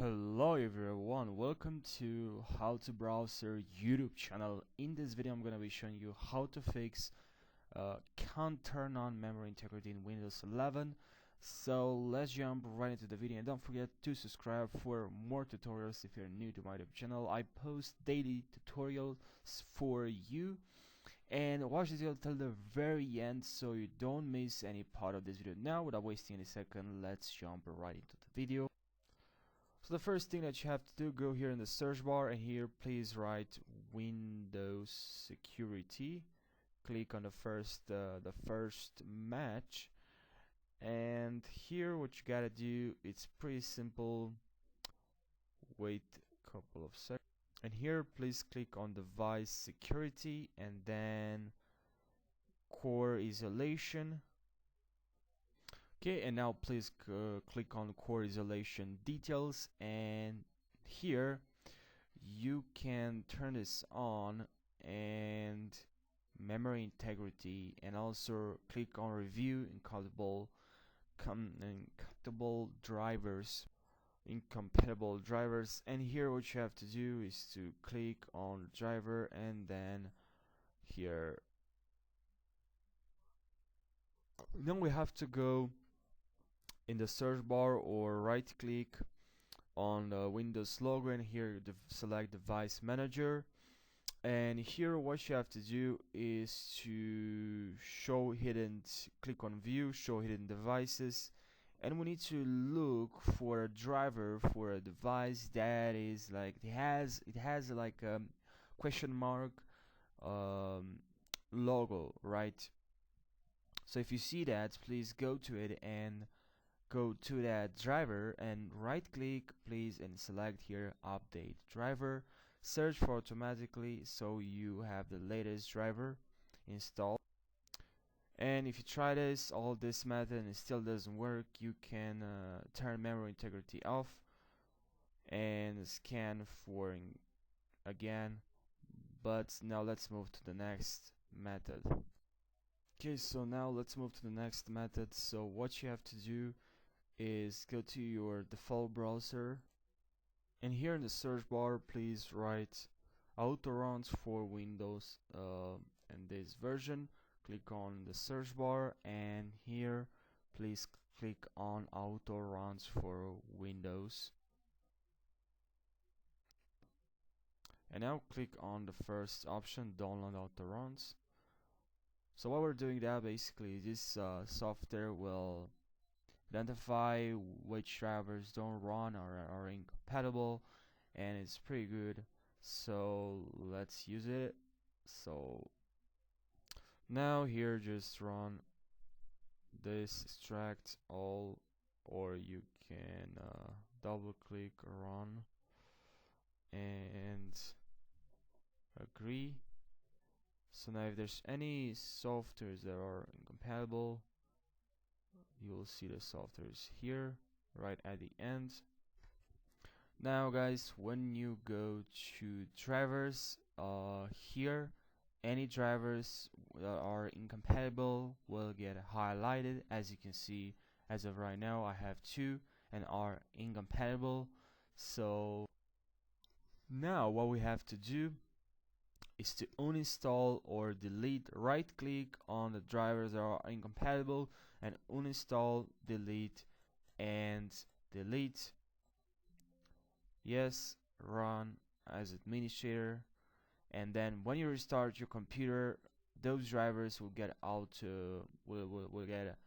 Hello everyone, welcome to How to Browser YouTube channel. In this video I'm gonna be showing you how to fix can't turn on memory integrity in Windows 11. So let's jump right into the video, and don't forget to subscribe for more tutorials if you're new to my YouTube channel. I post daily tutorials for you, and watch this video till the very end so you don't miss any part of this video. Now, without wasting any second, let's jump right into the video. So the first thing that you have to do, go here in the search bar, and here please write Windows Security. Click on the first match, and here what you gotta do, it's pretty simple. Wait a couple of seconds, and here please click on device security and then core isolation. Okay, and now please click on core isolation details, and here you can turn this on, and memory integrity, and also click on review incompatible drivers, and here what you have to do is to click on driver, and then here then we have to go in the search bar or right click on the Windows logo, and here select device manager, and here what you have to do is to click on view, show hidden devices, and we need to look for a driver for a device that is like it has like a question mark logo, right? So if you see that, please go to it and go to that driver and right click please and select here update driver, search for automatically so you have the latest driver installed. And if you try all this method and it still doesn't work, you can turn memory integrity off and scan for again. But now let's move to the next method. Okay, so now let's move to the next method. So what you have to do is go to your default browser, and here in the search bar please write autoruns for Windows and this version. Click on the search bar, and here please click on autoruns for Windows, and now click on the first option, download autoruns. So while we're doing that, basically this software will identify which drivers don't run or are incompatible, and it's pretty good, so let's use it. So now here just run this extract all, or you can double click run and agree. So now if there's any softwares that are incompatible, you will see the softwares here right at the end. Now guys, when you go to drivers, here any drivers that are incompatible will get highlighted. As you can see, as of right now I have two and are incompatible. So now what we have to do is to uninstall or delete. Right click on the drivers that are incompatible and uninstall, delete, and delete. Yes, run as administrator, and then when you restart your computer, those drivers will get will get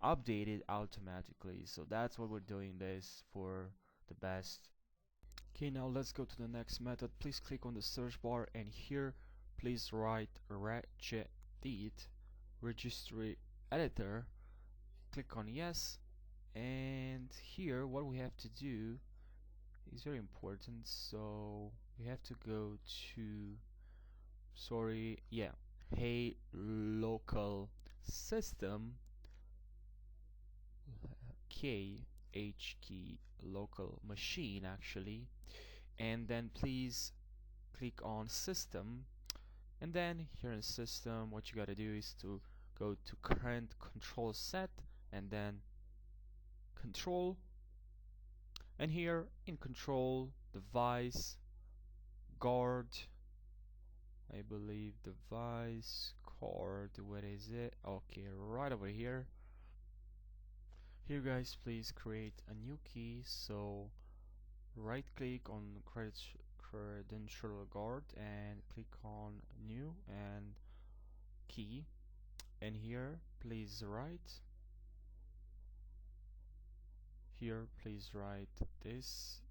updated automatically. So that's what we're doing this for the best. Okay, now let's go to the next method. Please click on the search bar, and here please write regedit registry editor. Click on yes, and here what we have to do is very important. So we have to go to hey local system KH key local machine actually, and then please click on system, and then here in system what you gotta do is to go to current control set, and then control, And here in control, device, guard, I believe device, guard, what is it? Okay, right over here. Here guys, please create a new key. So right click on credential guard and click on new and key, and here please write this.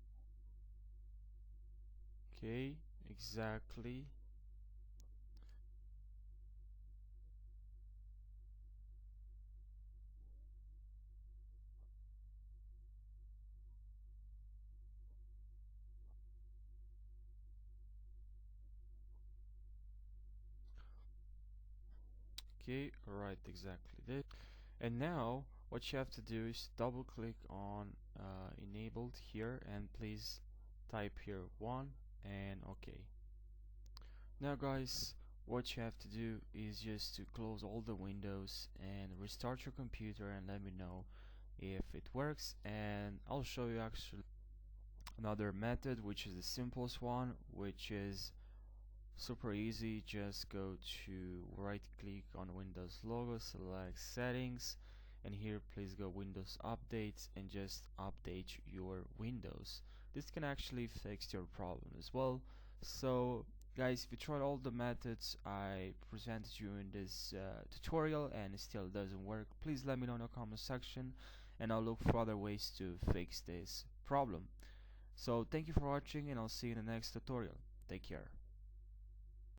Okay, exactly. Okay, right, exactly this. And now what you have to do is double click on enabled here, and please type here 1 and okay. Now guys, what you have to do is just to close all the windows and restart your computer and let me know if it works, and I'll show you actually another method, which is the simplest one, which is super easy. Just go to right click on Windows logo, select settings, and here please go Windows updates and just update your Windows. This can actually fix your problem as well. So guys, if you tried all the methods I presented you in this tutorial and it still doesn't work, please let me know in the comment section and I'll look for other ways to fix this problem. So thank you for watching and I'll see you in the next tutorial. Take care.